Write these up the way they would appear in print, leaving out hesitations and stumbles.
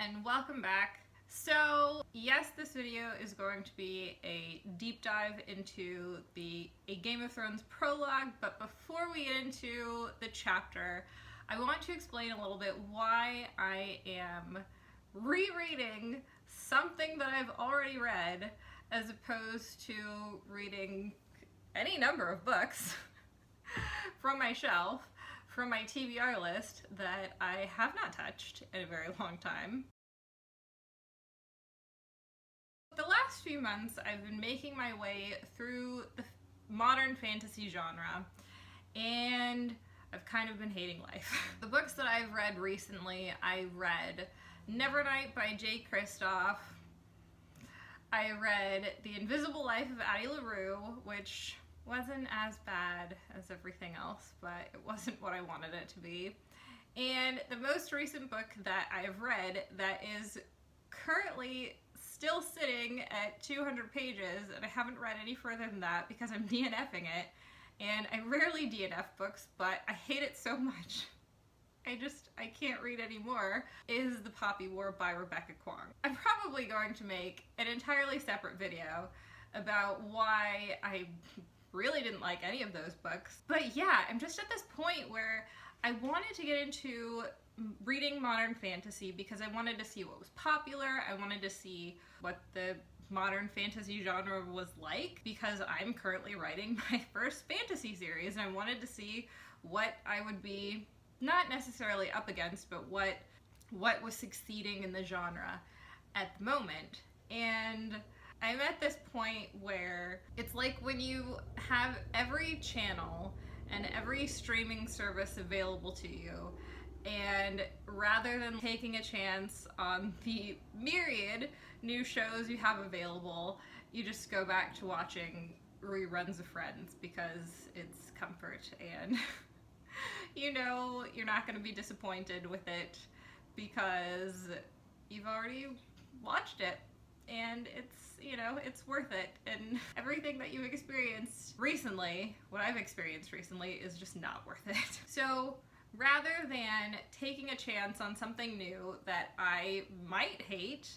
and welcome back. So yes, this video is going to be a deep dive into a Game of Thrones prologue, but before we get into the chapter, I want to explain a little bit why I am rereading something that I've already read as opposed to reading any number of books from my shelf, from my TBR list that I have not touched in a very long time. The last few months I've been making my way through the modern fantasy genre, and I've kind of been hating life. The books that I've read recently, I read Nevernight by Jay Kristoff. I read The Invisible Life of Addie LaRue, which wasn't as bad as everything else, but it wasn't what I wanted it to be. And the most recent book that I've read that is currently still sitting at 200 pages, and I haven't read any further than that because I'm DNFing it, and I rarely DNF books, but I hate it so much. I can't read anymore, is The Poppy War by Rebecca Kwong. I'm probably going to make an entirely separate video about why I really didn't like any of those books. But yeah, I'm just at this point where I wanted to get into reading modern fantasy because I wanted to see what was popular. I wanted to see what the modern fantasy genre was like because I'm currently writing my first fantasy series, and I wanted to see what I would be not necessarily up against, but what was succeeding in the genre at the moment. And I'm at this point where it's like when you have every channel and every streaming service available to you, and rather than taking a chance on the myriad new shows you have available, you just go back to watching reruns of Friends because it's comfort, and you know you're not going to be disappointed with it because you've already watched it, and it's worth it. And everything that you've experienced recently, what I've experienced recently, is just not worth it. So rather than taking a chance on something new that I might hate,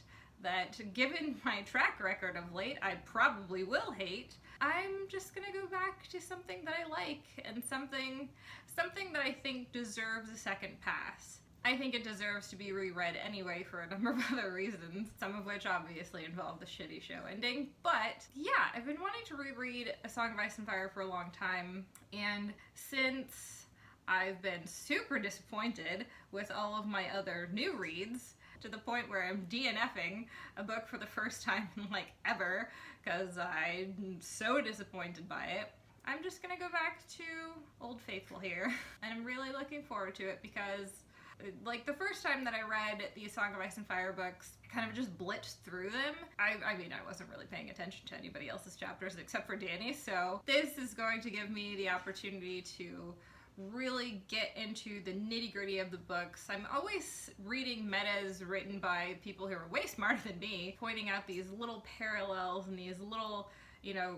that given my track record of late I probably will hate, I'm just gonna go back to something that I like, and something that I think deserves a second pass. I think it deserves to be reread anyway for a number of other reasons, some of which obviously involve the shitty show ending. But yeah, I've been wanting to reread A Song of Ice and Fire for a long time, and since I've been super disappointed with all of my other new reads, to the point where I'm DNFing a book for the first time like ever because I'm so disappointed by it, I'm just gonna go back to Old Faithful here. And I'm really looking forward to it because like the first time that I read the Song of Ice and Fire books, I kind of just blitzed through them. I mean, I wasn't really paying attention to anybody else's chapters except for Danny, so this is going to give me the opportunity to really get into the nitty-gritty of the books. I'm always reading metas written by people who are way smarter than me, pointing out these little parallels and these little,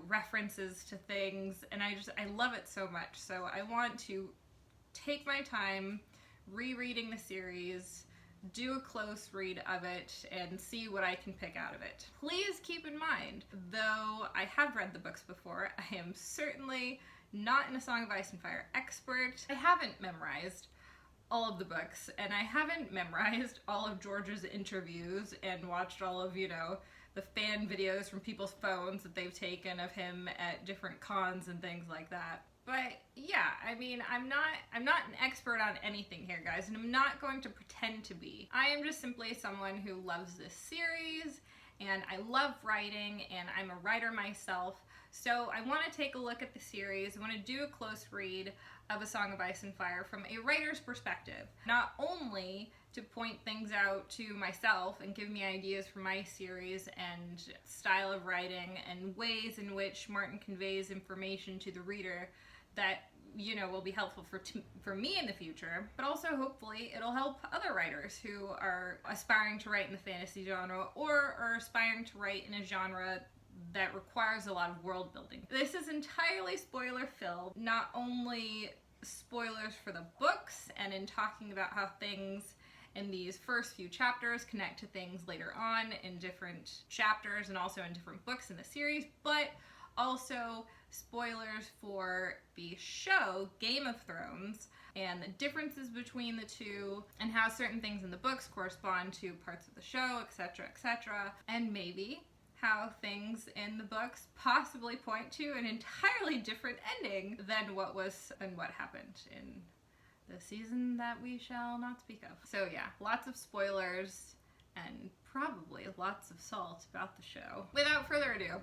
references to things, and I love it so much. So I want to take my time rereading the series, do a close read of it, and see what I can pick out of it. Please keep in mind, though I have read the books before, I am certainly not an A Song of Ice and Fire expert. I haven't memorized all of the books, and I haven't memorized all of George's interviews and watched all of, the fan videos from people's phones that they've taken of him at different cons and things like that. But yeah, I mean, I'm not an expert on anything here, guys, and I'm not going to pretend to be. I am just simply someone who loves this series, and I love writing, and I'm a writer myself. So I want to take a look at the series. I want to do a close read of A Song of Ice and Fire from a writer's perspective. Not only to point things out to myself and give me ideas for my series and style of writing and ways in which Martin conveys information to the reader that, will be helpful for me in the future, but also hopefully it'll help other writers who are aspiring to write in the fantasy genre or are aspiring to write in a genre that requires a lot of world building. This is entirely spoiler filled, not only spoilers for the books and in talking about how things in these first few chapters connect to things later on in different chapters and also in different books in the series, but also spoilers for the show Game of Thrones and the differences between the two and how certain things in the books correspond to parts of the show, etc., etc., and maybe how things in the books possibly point to an entirely different ending than what happened in the season that we shall not speak of. So yeah, lots of spoilers and probably lots of salt about the show. Without further ado,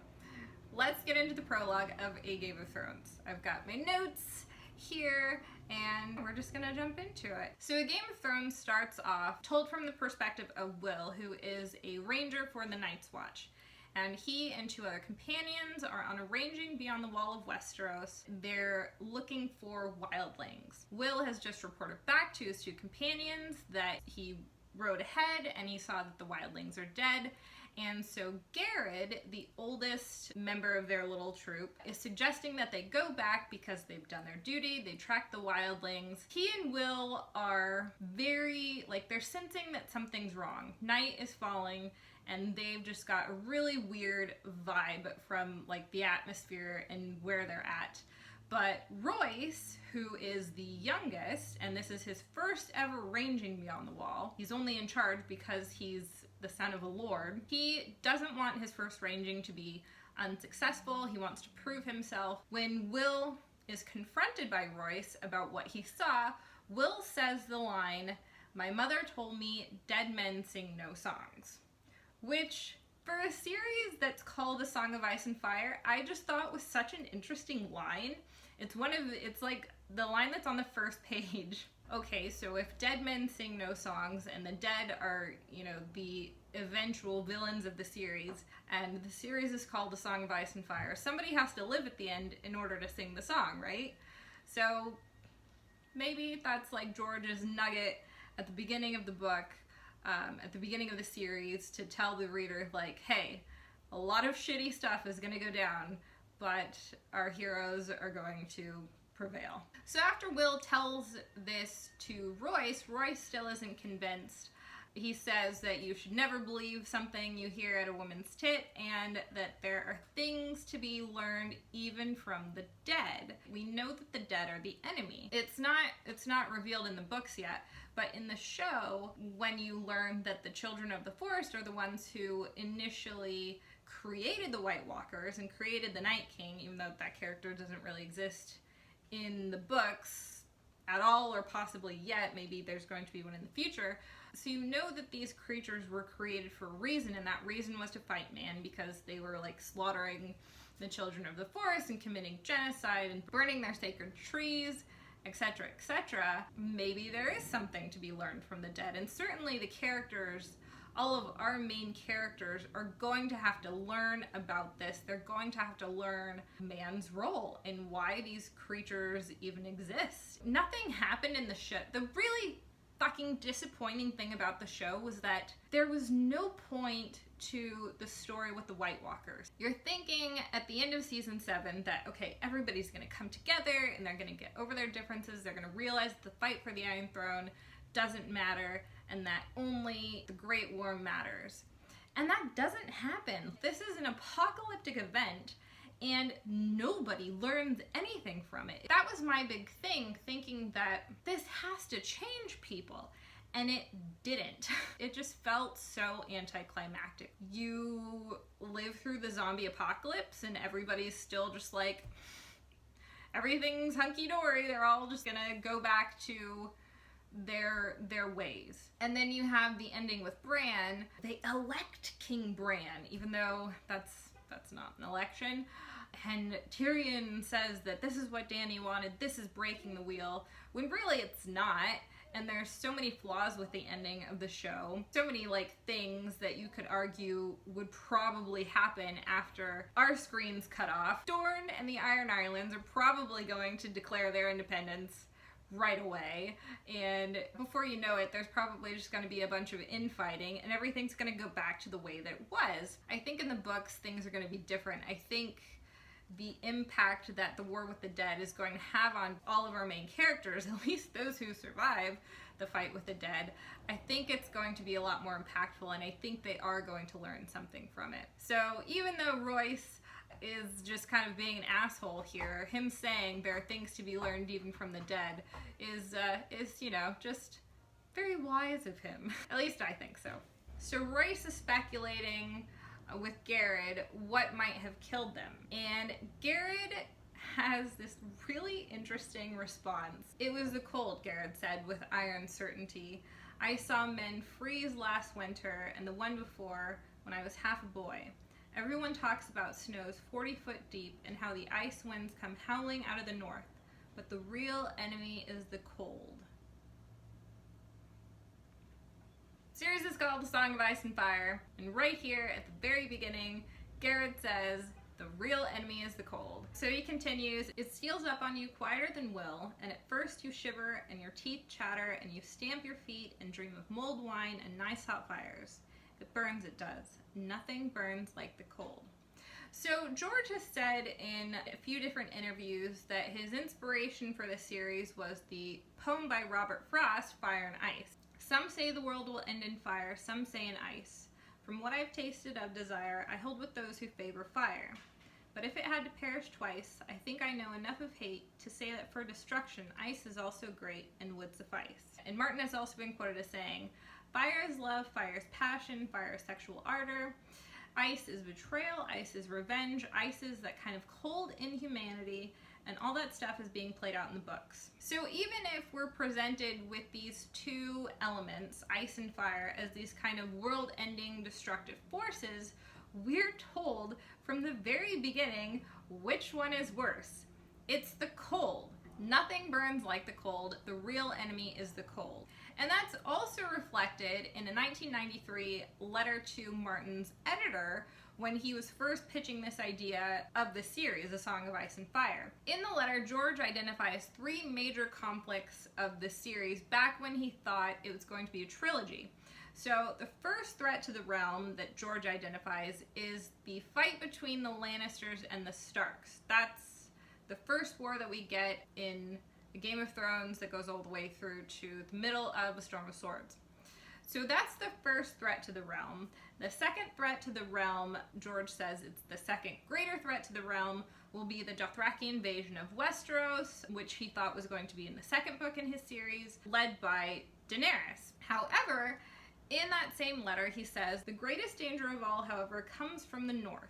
let's get into the prologue of A Game of Thrones. I've got my notes here and we're just gonna jump into it. So A Game of Thrones starts off told from the perspective of Will, who is a ranger for the Night's Watch. And he and 2 other companions are on a ranging beyond the wall of Westeros. They're looking for wildlings. Will has just reported back to his 2 companions that he rode ahead and he saw that the wildlings are dead. And so Garrett, the oldest member of their little troop, is suggesting that they go back because they've done their duty, they tracked the wildlings. He and Will are very, they're sensing that something's wrong. Night is falling, and they've just got a really weird vibe from, the atmosphere and where they're at. But Royce, who is the youngest, and this is his first ever ranging beyond the wall, he's only in charge because he's the son of a lord. He doesn't want his first ranging to be unsuccessful. He wants to prove himself. When Will is confronted by Royce about what he saw, Will says the line, "My mother told me dead men sing no songs," which for a series that's called A Song of Ice and Fire, I just thought was such an interesting line. It's like the line that's on the first page. Okay, so if dead men sing no songs and the dead are, the eventual villains of the series, and the series is called A Song of Ice and Fire, somebody has to live at the end in order to sing the song, right? So maybe that's like George's nugget at the beginning of the book, at the beginning of the series, to tell the reader, hey, a lot of shitty stuff is gonna go down, but our heroes are going to prevail. So after Will tells this to Royce, Royce still isn't convinced. He says that you should never believe something you hear at a woman's tit, and that there are things to be learned even from the dead. We know that the dead are the enemy. It's not revealed in the books yet, but in the show, when you learn that the children of the forest are the ones who initially created the White Walkers and created the Night King, even though that character doesn't really exist in the books at all, or possibly yet, maybe there's going to be one in the future. So you know that these creatures were created for a reason, and that reason was to fight man, because they were slaughtering the children of the forest and committing genocide and burning their sacred trees, etc., etc. Maybe there is something to be learned from the dead, and certainly the characters, all of our main characters, are going to have to learn about this. They're going to have to learn man's role and why these creatures even exist. Nothing happened in the show. The really fucking disappointing thing about the show was that there was no point to the story with the White Walkers. You're thinking at the end of season 7 that, okay, everybody's gonna come together and they're gonna get over their differences, they're gonna realize that the fight for the Iron Throne doesn't matter, and that only the Great War matters. And that doesn't happen. This is an apocalyptic event, and nobody learns anything from it. That was my big thing, thinking that this has to change people, and it didn't. It just felt so anticlimactic. You live through the zombie apocalypse, and everybody's still just everything's hunky-dory, they're all just gonna go back to their ways. And then you have the ending with Bran. They elect King Bran, even though that's not an election. And Tyrion says that this is what Dany wanted, this is breaking the wheel, when really it's not. And there's so many flaws with the ending of the show. So many things that you could argue would probably happen after our screens cut off. Dorne and the Iron Islands are probably going to declare their independence right away, and before you know it, there's probably just going to be a bunch of infighting, and everything's going to go back to the way that it was. I think in the books things are going to be different. I think the impact that the War with the Dead is going to have on all of our main characters, at least those who survive the fight with the dead, I think it's going to be a lot more impactful, and I think they are going to learn something from it. So even though Royce is just kind of being an asshole here, him saying there are things to be learned even from the dead is you know, just very wise of him. At least I think so. So Royce is speculating with Garrett what might have killed them, and Garrett has this really interesting response. "It was the cold," Garrett said with iron certainty. "I saw men freeze last winter and the one before when I was half a boy. Everyone talks about snows 40 foot deep and how the ice winds come howling out of the north, but the real enemy is the cold." The series is called The Song of Ice and Fire, and right here at the very beginning, Garrett says, "The real enemy is the cold." So he continues, "It steals up on you quieter than will, and at first you shiver and your teeth chatter and you stamp your feet and dream of mulled wine and nice hot fires. It burns, it does. Nothing burns like the cold." So George has said in a few different interviews that his inspiration for this series was the poem by Robert Frost, Fire and Ice. "Some say the world will end in fire, some say in ice. From what I've tasted of desire, I hold with those who favor fire. But if it had to perish twice, I think I know enough of hate to say that for destruction, ice is also great and would suffice." And Martin has also been quoted as saying, "Fire is love, fire is passion, fire is sexual ardor. Ice is betrayal, ice is revenge, ice is that kind of cold inhumanity, and all that stuff is being played out in the books." So even if we're presented with these two elements, ice and fire, as these kind of world-ending destructive forces, we're told from the very beginning which one is worse. It's the cold. Nothing burns like the cold. The real enemy is the cold. And that's also reflected in a 1993 letter to Martin's editor when he was first pitching this idea of the series, A Song of Ice and Fire. In the letter, George identifies three major conflicts of the series back when he thought it was going to be a trilogy. So the first threat to the realm that George identifies is the fight between the Lannisters and the Starks. That's the first war that we get in Game of Thrones that goes all the way through to the middle of A Storm of Swords. So that's the first threat to the realm. The second threat to the realm, George says it's the second greater threat to the realm, will be the Dothraki invasion of Westeros, which he thought was going to be in the second book in his series, led by Daenerys. However, in that same letter, he says, "The greatest danger of all, however, comes from the north.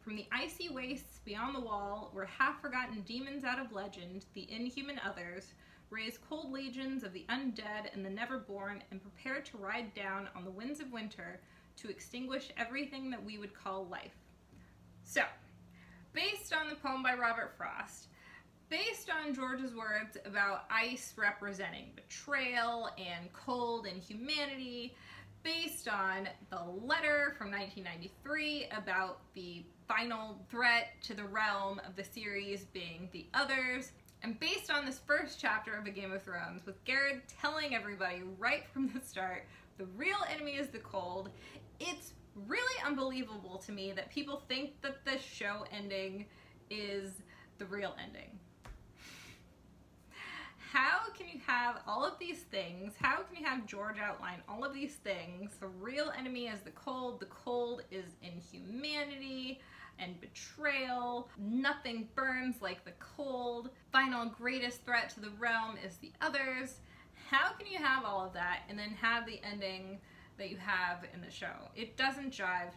From the icy wastes beyond the wall, where half-forgotten demons out of legend, the inhuman others, raise cold legions of the undead and the never-born, and prepare to ride down on the winds of winter to extinguish everything that we would call life." So, based on the poem by Robert Frost, based on George's words about ice representing betrayal and cold and humanity, based on the letter from 1993 about the final threat to the realm of the series being the others, and based on this first chapter of A Game of Thrones, with Garrett telling everybody right from the start, the real enemy is the cold, it's really unbelievable to me that people think that the show ending is the real ending. How can you have all of these things? How can you have George outline all of these things? The real enemy is the cold is inhumanity and betrayal. Nothing burns like the cold. Final greatest threat to the realm is the others. How can you have all of that and then have the ending that you have in the show? It doesn't jive.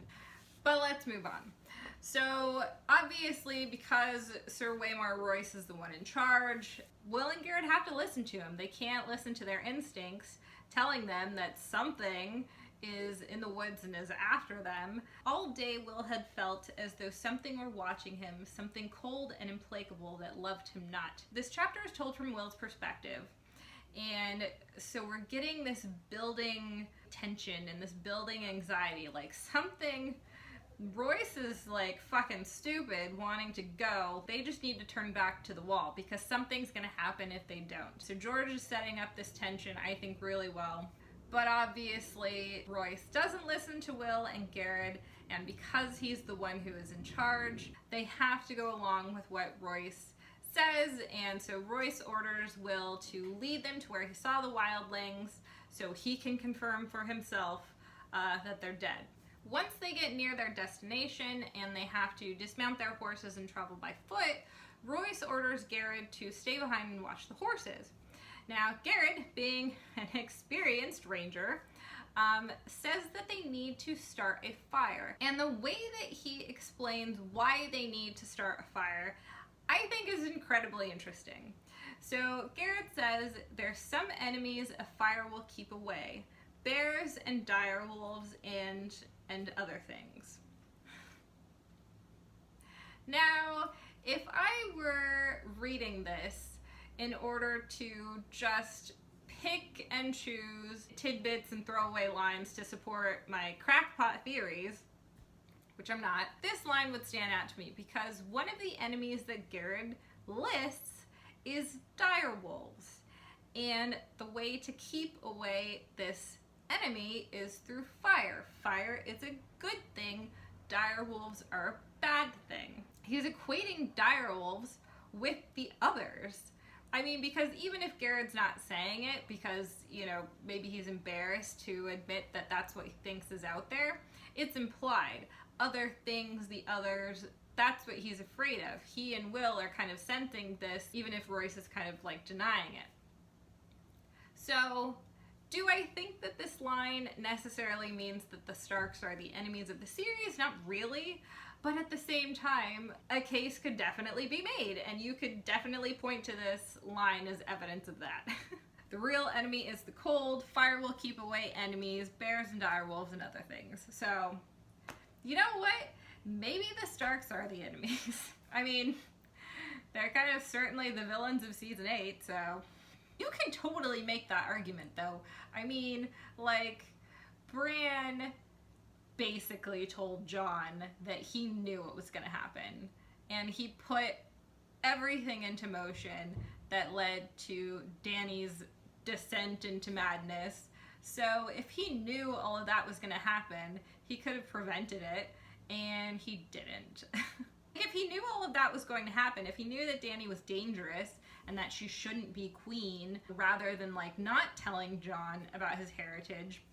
But let's move on. So obviously, because Sir Waymar Royce is the one in charge, Will and Garrett have to listen to him. They can't listen to their instincts telling them that something is in the woods and is after them. All day Will had felt as though something were watching him, something cold and implacable that loved him not. This chapter is told from Will's perspective, and so we're getting this building tension and this building anxiety, like something... Royce is like fucking stupid wanting to go. They just need to turn back to the wall because something's gonna happen if they don't. So George is setting up this tension, I think, really well. But obviously, Royce doesn't listen to Will and Garrett, and because he's the one who is in charge, they have to go along with what Royce says, and so Royce orders Will to lead them to where he saw the wildlings so he can confirm for himself that they're dead. Once they get near their destination and they have to dismount their horses and travel by foot, Royce orders Garrett to stay behind and watch the horses. Now, Garrett, being an experienced ranger, says that they need to start a fire. And the way that he explains why they need to start a fire, I think is incredibly interesting. So Garrett says there's some enemies a fire will keep away. Bears and direwolves and other things. Now, if I were reading this in order to just pick and choose tidbits and throwaway lines to support my crackpot theories, which I'm not, this line would stand out to me because one of the enemies that Garrett lists is direwolves. And the way to keep away this enemy is through fire. Fire is a good thing. Direwolves are a bad thing. He's equating direwolves with the others. I mean, because even if Garrett's not saying it because, you know, maybe he's embarrassed to admit that that's what he thinks is out there, it's implied. Other things, the others, that's what he's afraid of. He and Will are kind of sensing this, even if Royce is kind of like denying it. So, do I think that this line necessarily means that the Starks are the enemies of the series? Not really. But at the same time, a case could definitely be made, and you could definitely point to this line as evidence of that. The real enemy is the cold, fire will keep away enemies, bears and direwolves and other things. So, you know what? Maybe the Starks are the enemies. I mean, they're kind of certainly the villains of season 8, so you can totally make that argument though. I mean, like, Bran basically told Jon that he knew what was going to happen, and he put everything into motion that led to Dany's descent into madness. So if he knew all of that was going to happen, he could have prevented it, and he didn't. If he knew all of that was going to happen, if he knew that Dany was dangerous and that she shouldn't be queen, rather than like not telling Jon about his heritage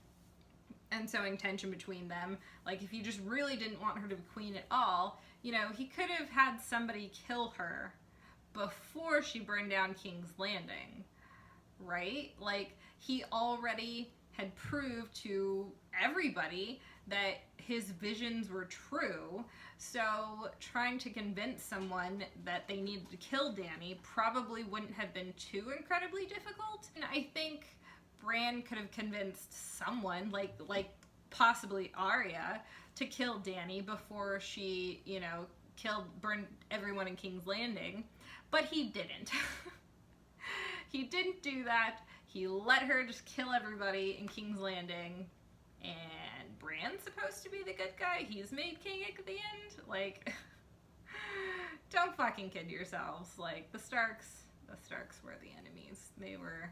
and sowing tension between them, like if he just really didn't want her to be queen at all, you know, he could have had somebody kill her before she burned down King's Landing, right? Like, he already had proved to everybody that his visions were true, so trying to convince someone that they needed to kill Dany probably wouldn't have been too incredibly difficult. And I think Bran could have convinced someone, like possibly Arya, to kill Dany before she, you know, burned everyone in King's Landing, but he didn't. He didn't do that. He let her just kill everybody in King's Landing, and Bran's supposed to be the good guy. He's made king at the end. Like, don't fucking kid yourselves. Like, the Starks were the enemies. They were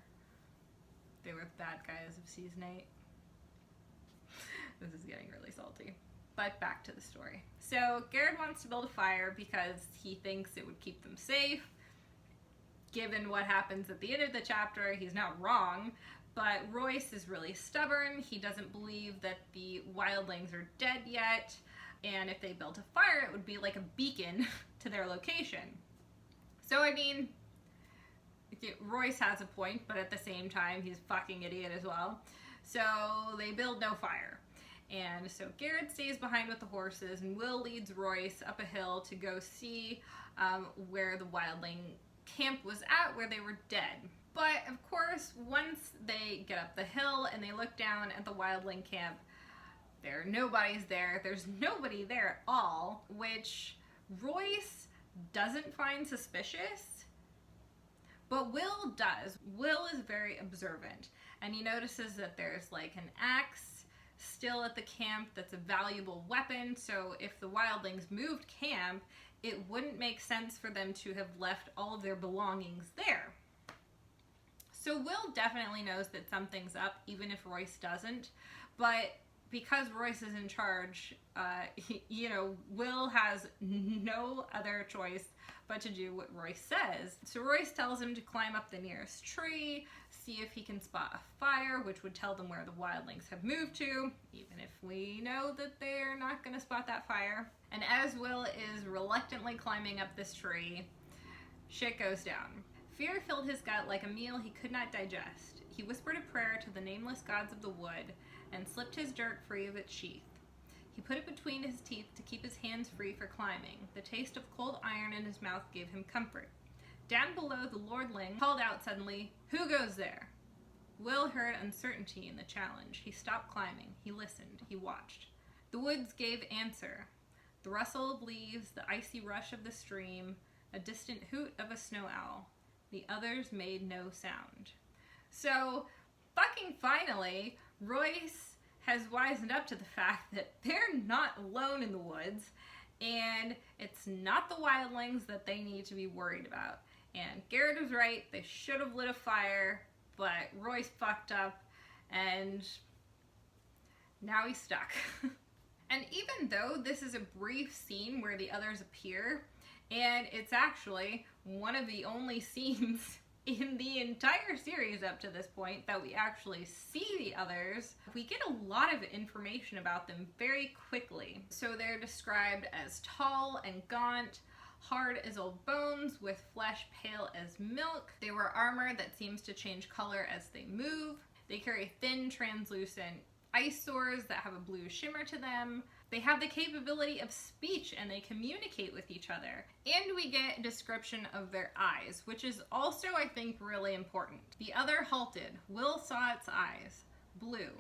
the bad guys of season 8. This is getting really salty. But back to the story. So Garrett wants to build a fire because he thinks it would keep them safe. Given what happens at the end of the chapter, he's not wrong, but Royce is really stubborn. He doesn't believe that the wildlings are dead yet, and if they built a fire, it would be like a beacon to their location. So, I mean, Royce has a point, but at the same time, he's a fucking idiot as well. So they build no fire. And so Garrett stays behind with the horses, and Will leads Royce up a hill to go see where the wildling camp was at, where they were dead. But of course, once they get up the hill and they look down at the wildling camp, nobody's there. There's nobody there at all, which Royce doesn't find suspicious, but Will does. Will is very observant, and he notices that there's like an axe still at the camp that's a valuable weapon, so if the wildlings moved camp, it wouldn't make sense for them to have left all of their belongings there. So So Will definitely knows that something's up, even if Royce doesn't, but because Royce is in charge, Will has no other choice but to do what Royce says. So Royce tells him to climb up the nearest tree, see if he can spot a fire, which would tell them where the wildlings have moved to, even if we know that they're not going to spot that fire. And as Will is reluctantly climbing up this tree, shit goes down. Fear filled his gut like a meal he could not digest. He whispered a prayer to the nameless gods of the wood and slipped his dirk free of its sheath. He put it between his teeth to keep his hands free for climbing. The taste of cold iron in his mouth gave him comfort. Down below, the lordling called out suddenly, "Who goes there?" Will heard uncertainty in the challenge. He stopped climbing. He listened. He watched. The woods gave answer. The rustle of leaves, the icy rush of the stream, a distant hoot of a snow owl. The others made no sound. So, fucking finally, Royce has wisened up to the fact that they're not alone in the woods, and it's not the wildlings that they need to be worried about. And Garrett was right, they should have lit a fire, but Royce fucked up, and now he's stuck. And even though this is a brief scene where the others appear, and it's actually one of the only scenes in the entire series up to this point that we actually see the others, we get a lot of information about them very quickly. So they're described as tall and gaunt, hard as old bones, with flesh pale as milk. They wear armor that seems to change color as they move. They carry thin, translucent ice swords that have a blue shimmer to them. They have the capability of speech and they communicate with each other. And we get a description of their eyes, which is also, I think, really important. The other halted. Will saw its eyes. Blue.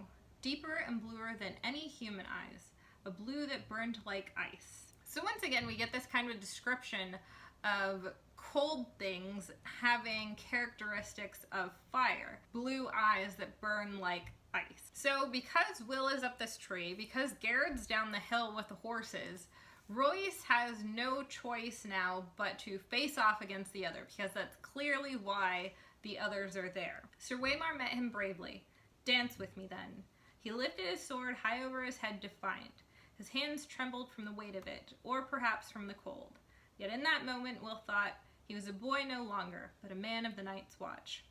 Deeper and bluer than any human eyes. A blue that burned like ice. So once again, we get this kind of description of cold things having characteristics of fire. Blue eyes that burn like ice. So because Will is up this tree, because Garrett's down the hill with the horses, Royce has no choice now but to face off against the other, because that's clearly why the others are there. Sir Waymar met him bravely. "Dance with me then." He lifted his sword high over his head defiant. His hands trembled from the weight of it, or perhaps from the cold. Yet in that moment Will thought he was a boy no longer, but a man of the Night's Watch.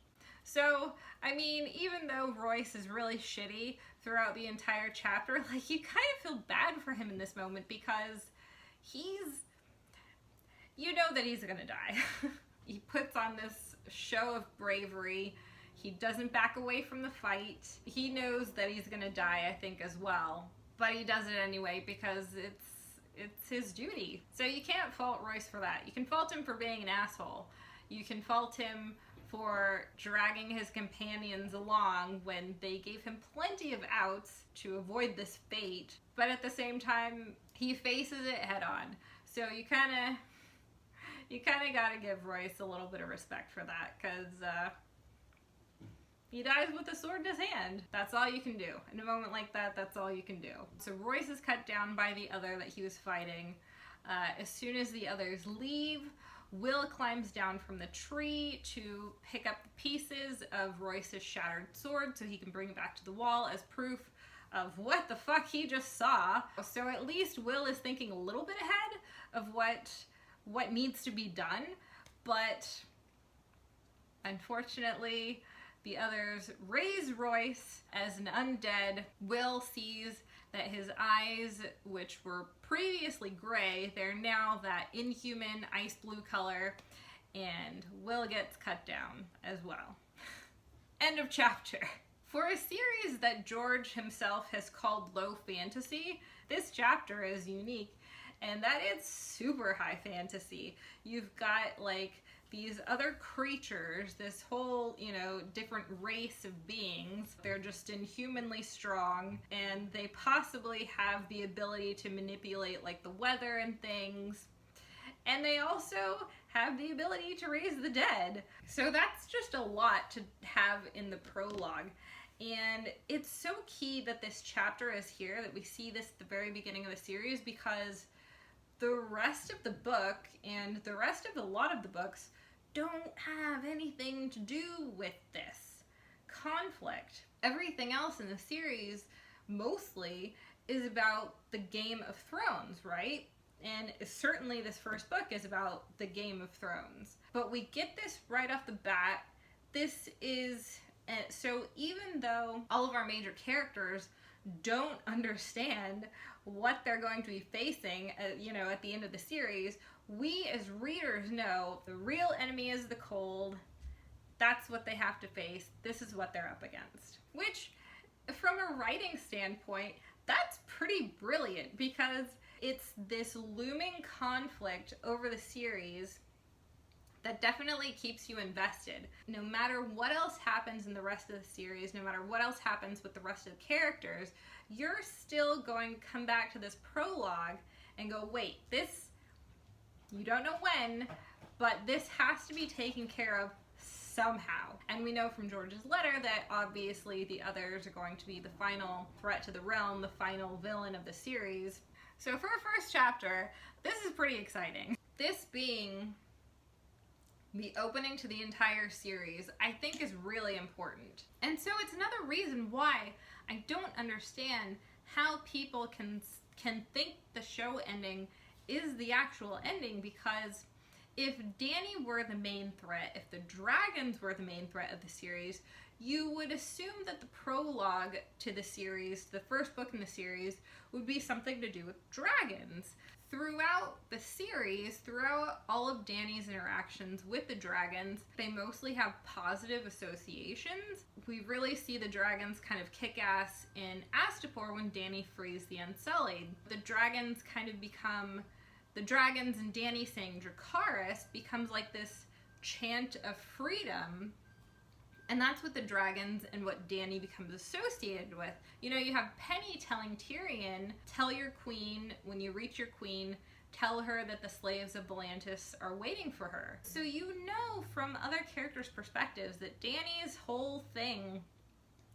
So, I mean, even though Royce is really shitty throughout the entire chapter, like, you kind of feel bad for him in this moment because you know that he's gonna die. He puts on this show of bravery. He doesn't back away from the fight. He knows that he's gonna die, I think, as well. But he does it anyway because it's his duty. So you can't fault Royce for that. You can fault him for being an asshole. You can fault him for dragging his companions along when they gave him plenty of outs to avoid this fate. But at the same time, he faces it head on. So you kind of gotta give Royce a little bit of respect for that, because he dies with a sword in his hand. That's all you can do. In a moment like that, that's all you can do. So Royce is cut down by the other that he was fighting. As soon as the others leave, Will climbs down from the tree to pick up the pieces of Royce's shattered sword so he can bring it back to the wall as proof of what the fuck he just saw. So at least Will is thinking a little bit ahead of what needs to be done, but unfortunately the others raise Royce as an undead. Will sees that his eyes, which were previously gray, they're now that inhuman ice blue color, and Will gets cut down as well. End of chapter. For a series that George himself has called low fantasy, this chapter is unique, and that it's super high fantasy. You've got, like, these other creatures, this whole, different race of beings. They're just inhumanly strong, and they possibly have the ability to manipulate, like, the weather and things. And they also have the ability to raise the dead. So that's just a lot to have in the prologue. And it's so key that this chapter is here, that we see this at the very beginning of the series, because the rest of the book and the rest of a lot of the books don't have anything to do with this. conflict. Everything else in the series mostly is about the Game of Thrones, right? And certainly this first book is about the Game of Thrones. But we get this right off the bat. This is, so even though all of our major characters don't understand what they're going to be facing, you know, at the end of the series, we as readers know the real enemy is the cold. That's what they have to face. This is what they're up against. Which, from a writing standpoint, that's pretty brilliant, because it's this looming conflict over the series that definitely keeps you invested. No matter what else happens in the rest of the series, no matter what else happens with the rest of the characters, you're still going to come back to this prologue and go, wait, this, you don't know when, but this has to be taken care of somehow. And we know from George's letter that obviously the others are going to be the final threat to the realm, the final villain of the series. So for a first chapter, this is pretty exciting. This being the opening to the entire series, I think is really important. And so it's another reason why I don't understand how people can think the show ending is the actual ending, because if Dany were the main threat, if the dragons were the main threat of the series, you would assume that the prologue to the series, the first book in the series, would be something to do with dragons. Throughout the series, throughout all of Dany's interactions with the dragons, they mostly have positive associations. We really see the dragons kind of kick ass in Astapor when Dany frees the Unsullied. The dragons kind of become, the dragons and Dany saying Dracarys becomes like this chant of freedom. And that's what the dragons and what Dany becomes associated with. You know, you have Penny telling Tyrion, tell your queen, when you reach your queen, tell her that the slaves of Volantis are waiting for her. So you know from other characters' perspectives that Dany's whole thing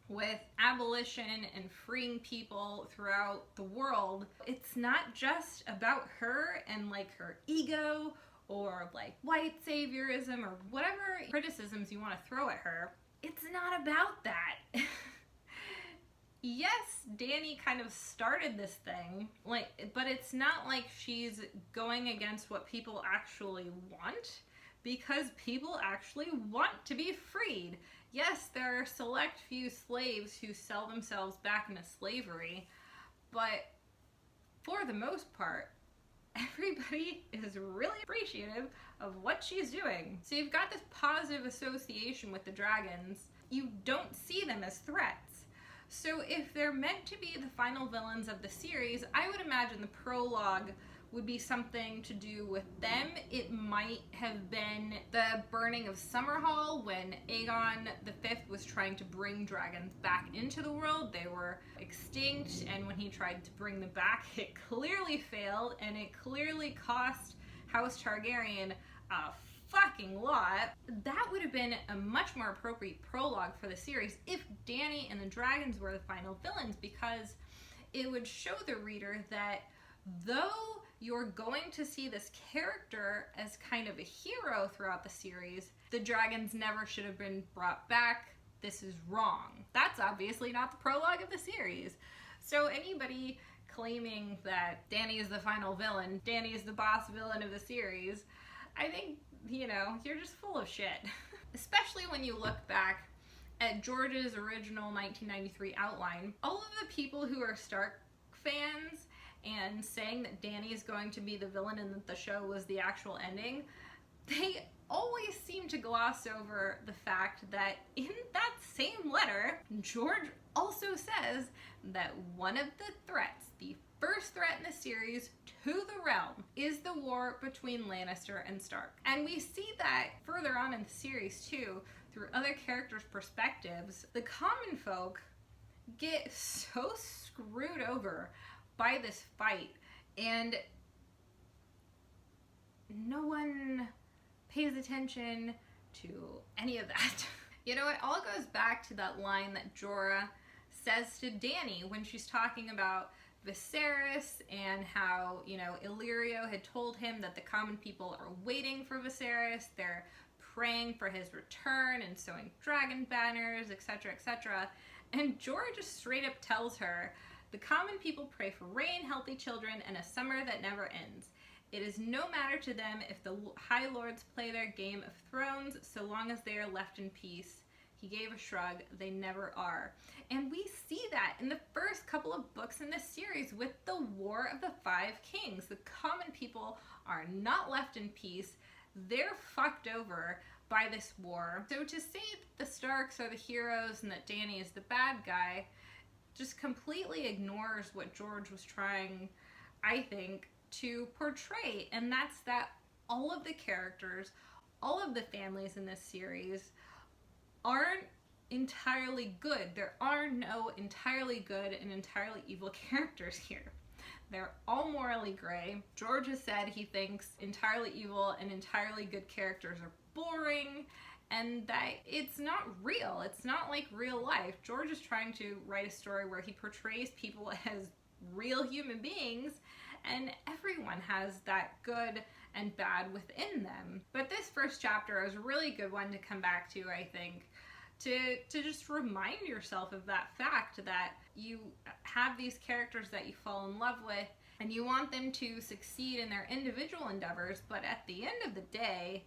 with abolition and freeing people throughout the world, it's not just about her and like her ego or like white saviorism or whatever criticisms you want to throw at her. It's not about that. Yes, Dany kind of started this thing, but it's not like she's going against what people actually want, because people actually want to be freed. Yes, there are select few slaves who sell themselves back into slavery, but for the most part, everybody is really appreciative of what she's doing. So you've got this positive association with the dragons. You don't see them as threats. So if they're meant to be the final villains of the series, I would imagine the prologue would be something to do with them. It might have been the burning of Summerhall when Aegon V was trying to bring dragons back into the world. They were extinct, and when he tried to bring them back, it clearly failed, and it clearly cost House Targaryen a fucking lot. That would have been a much more appropriate prologue for the series if Dany and the dragons were the final villains, because it would show the reader that though you're going to see this character as kind of a hero throughout the series, the dragons never should have been brought back. This is wrong. That's obviously not the prologue of the series. So anybody claiming that Dany is the final villain, Dany is the boss villain of the series, I think, you know, you're just full of shit. Especially when you look back at George's original 1993 outline. All of the people who are Stark fans and saying that Dany is going to be the villain and that the show was the actual ending, they always seem to gloss over the fact that in that same letter, George also says that one of the threats, the first threat in the series to the realm, is the war between Lannister and Stark. And we see that further on in the series too, through other characters' perspectives. The common folk get so screwed over by this fight, and no one pays attention to any of that. You know, it all goes back to that line that Jorah says to Dany when she's talking about Viserys and how, you know, Illyrio had told him that the common people are waiting for Viserys. They're praying for his return and sewing dragon banners, etc., etc. And George just straight up tells her, "The common people pray for rain, healthy children, and a summer that never ends. It is no matter to them if the High Lords play their Game of Thrones, so long as they are left in peace." He gave a shrug. They never are. And we see that in the first couple of books in this series with the War of the Five Kings. The common people are not left in peace. They're fucked over by this war. So to say that the Starks are the heroes and that Dany is the bad guy just completely ignores what George was trying, I think, to portray. And that's that all of the characters, all of the families in this series aren't entirely good. There are no entirely good and entirely evil characters here. They're all morally gray. George has said he thinks entirely evil and entirely good characters are boring and that it's not real. It's not like real life. George is trying to write a story where he portrays people as real human beings, and everyone has that good and bad within them. But this first chapter is a really good one to come back to, I think, to just remind yourself of that fact that you have these characters that you fall in love with and you want them to succeed in their individual endeavors, but at the end of the day,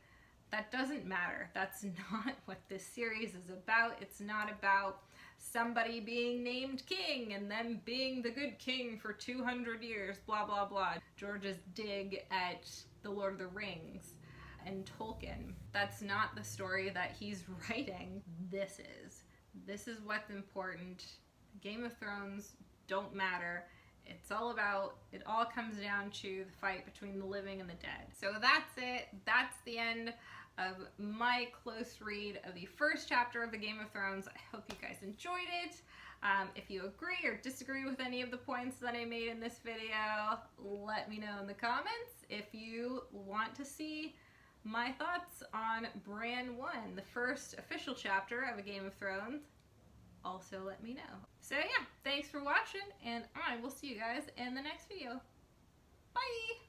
that doesn't matter. That's not what this series is about. It's not about somebody being named king and them being the good king for 200 years, blah, blah, blah. George's dig at The Lord of the Rings and Tolkien. That's not the story that he's writing. This is what's important. Game of Thrones don't matter. It's all about, it all comes down to the fight between the living and the dead. So that's it. That's the end of my close read of the first chapter of the Game of Thrones. I hope you guys enjoyed it. If you agree or disagree with any of the points that I made in this video, let me know in the comments. If you want to see my thoughts on Bran 1, the first official chapter of A Game of Thrones, also let me know. So yeah, thanks for watching, and I will see you guys in the next video. Bye!